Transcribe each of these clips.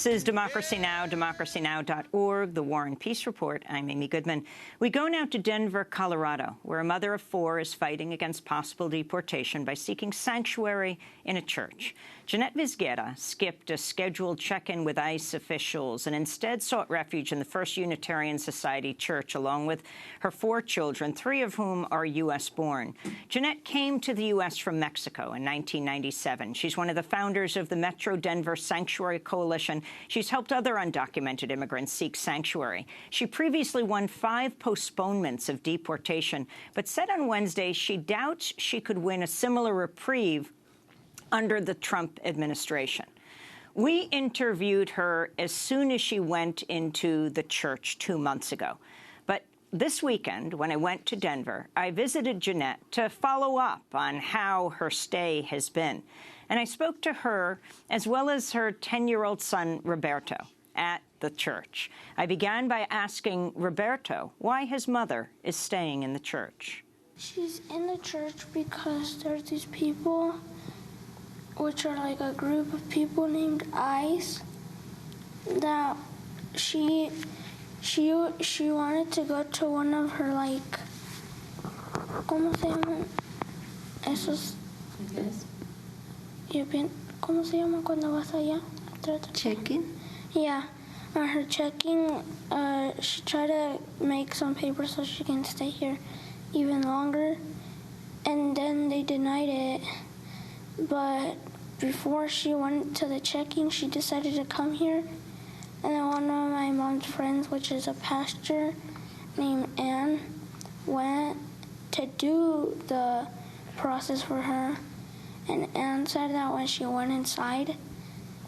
This is Democracy Now!, democracynow.org, The War and Peace Report. I'm Amy Goodman. We go now to Denver, Colorado, where a mother of four is fighting against possible deportation by seeking sanctuary in a church. Jeanette Vizguera skipped a scheduled check-in with ICE officials and instead sought refuge in the First Unitarian Society Church, along with her four children, three of whom are U.S.-born. Jeanette came to the U.S. from Mexico in 1997. She's one of the founders of the Metro Denver Sanctuary Coalition. She's helped other undocumented immigrants seek sanctuary. She previously won 5 postponements of deportation, but said on Wednesday she doubts she could win a similar reprieve under the Trump administration. We interviewed her as soon as she went into the church 2 months ago. But this weekend, when I went to Denver, I visited Jeanette to follow up on how her stay has been. And I spoke to her, as well as her 10-year-old son, Roberto, at the church. I began by asking Roberto why his mother is staying in the church. She's in the church because there's these people, which are like a group of people named ICE, that she wanted to go to one of her, like, ¿cómo se llaman? Esos... ¿Cómo se llama cuando vas allá? Check-in? Yeah. On her checking, she tried to make some papers so she can stay here even longer. And then they denied it. But before she went to the checking, she decided to come here. And then one of my mom's friends, which is a pastor named Anne, went to do the process for her. And Anne said that when she went inside,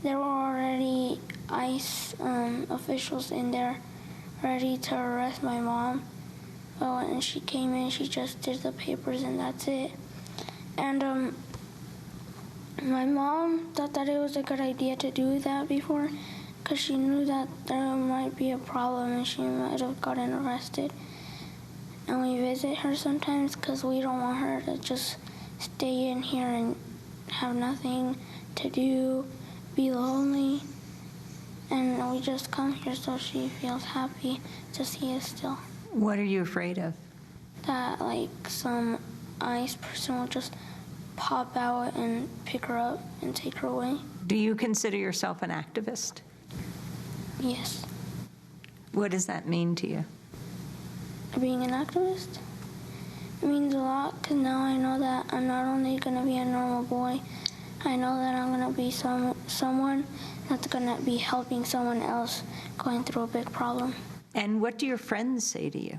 there were already ICE officials in there ready to arrest my mom. But when she came in, she just did the papers and that's it. And my mom thought that it was a good idea to do that before because she knew that there might be a problem and she might have gotten arrested. And we visit her sometimes because we don't want her to just stay in here and have nothing to do, be lonely, and we just come here so she feels happy to see us still. What are you afraid of? That, like, some ICE person will just pop out and pick her up and take her away. Do you consider yourself an activist? Yes. What does that mean to you? Being an activist? It means a lot because now I know that I'm not only going to be a normal boy, I know that I'm going to be someone that's going to be helping someone else going through a big problem. And what do your friends say to you?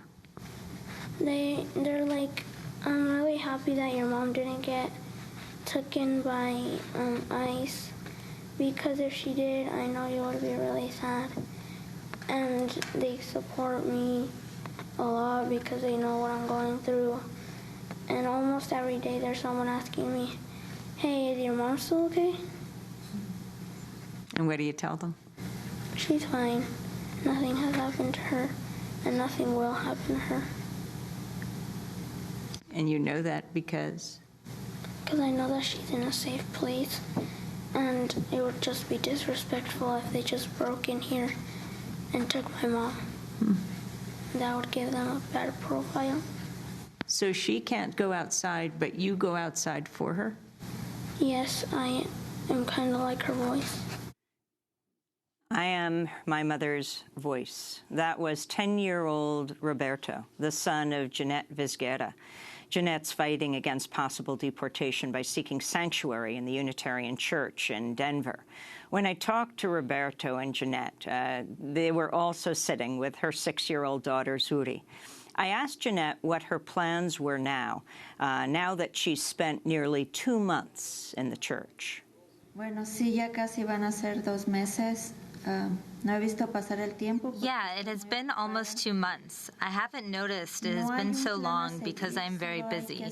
They're like, I'm really happy that your mom didn't get taken by ICE because if she did, I know you would be really sad. And they support me a lot because they know what I'm going through. And almost every day there's someone asking me, hey, is your mom still okay? And what do you tell them? She's fine. Nothing has happened to her, and nothing will happen to her. And you know that because? Because I know that she's in a safe place, and it would just be disrespectful if they just broke in here and took my mom. That would give them a bad profile. So she can't go outside, but you go outside for her? Yes, I am kind of like her voice. I am my mother's voice. That was 10-year-old Roberto, the son of Jeanette Vizguera. Jeanette's fighting against possible deportation by seeking sanctuary in the Unitarian Church in Denver. When I talked to Roberto and Jeanette, they were also sitting with her 6-year-old daughter, Zuri. I asked Jeanette what her plans were now that she's spent nearly 2 months in the church. Bueno, sí, ya casi van a ser 2 meses. No he visto pasar el tiempo. Yeah, it has been almost 2 months. I haven't noticed it has been so long because I'm very busy.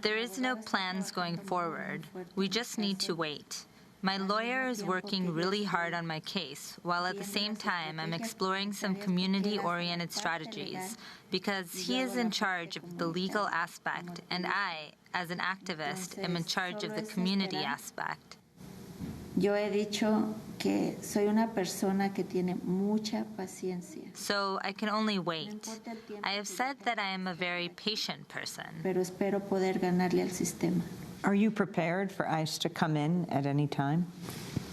There is no plans going forward. We just need to wait. My lawyer is working really hard on my case, while at the same time I'm exploring some community-oriented strategies, because he is in charge of the legal aspect, and I, as an activist, am in charge of the community aspect. Yo he dicho que soy una persona que tiene mucha paciencia. So I can only wait. I have said that I am a very patient person. Pero espero poder ganarle al sistema. Are you prepared for ICE to come in at any time?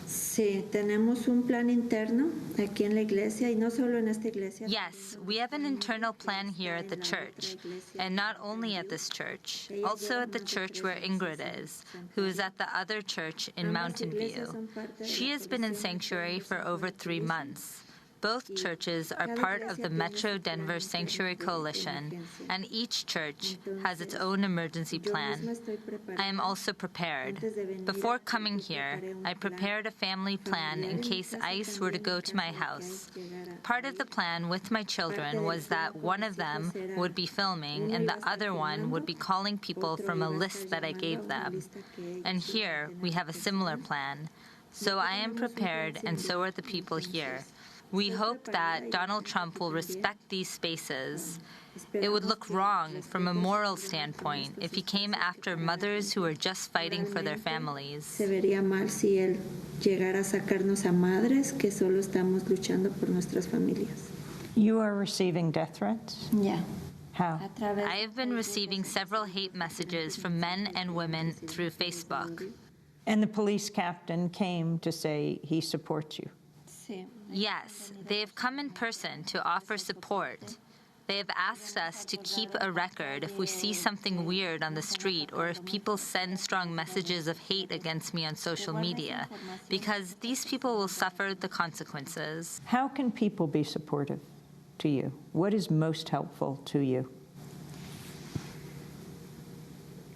Sí, tenemos un plan interno aquí en la iglesia y no solo en esta iglesia. Yes, we have an internal plan here at the church, and not only at this church, also at the church where Ingrid is, who is at the other church in Mountain View. She has been in sanctuary for over 3 months. Both churches are part of the Metro Denver Sanctuary Coalition, and each church has its own emergency plan. I am also prepared. Before coming here, I prepared a family plan in case ICE were to go to my house. Part of the plan with my children was that one of them would be filming and the other one would be calling people from a list that I gave them. And here, we have a similar plan. So I am prepared, and so are the people here. We hope that Donald Trump will respect these spaces. It would look wrong from a moral standpoint if he came after mothers who are just fighting for their families. Se vería mal si él llegara a sacarnos a madres que solo estamos luchando por nuestras familias. You are receiving death threats? Yeah. How? I have been receiving several hate messages from men and women through Facebook. And the police captain came to say he supports you. Sí. Yes, they have come in person to offer support. They have asked us to keep a record if we see something weird on the street or if people send strong messages of hate against me on social media, because these people will suffer the consequences. How can people be supportive to you? What is most helpful to you?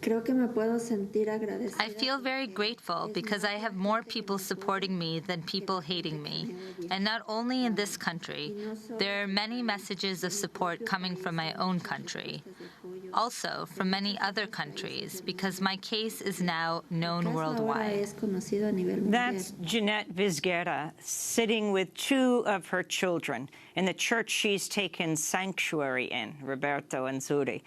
Creo que me puedo sentir agradecida. I feel very grateful because I have more people supporting me than people hating me. And not only in this country, there are many messages of support coming from my own country. Also from many other countries, because my case is now known worldwide. That's Jeanette Vizguera sitting with 2 of her children in the church she's taken sanctuary in, Roberto and Zuri.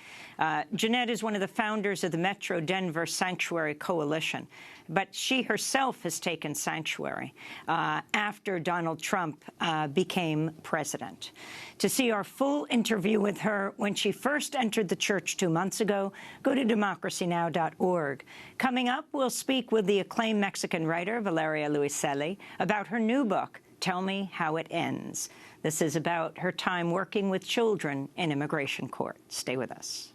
Jeanette is one of the founders of the Metro Denver Sanctuary Coalition, but she herself has taken sanctuary after Donald Trump became president. To see our full interview with her when she first entered the church 2 months ago, go to democracynow.org. Coming up, we'll speak with the acclaimed Mexican writer Valeria Luiselli about her new book, Tell Me How It Ends. This is about her time working with children in immigration court. Stay with us.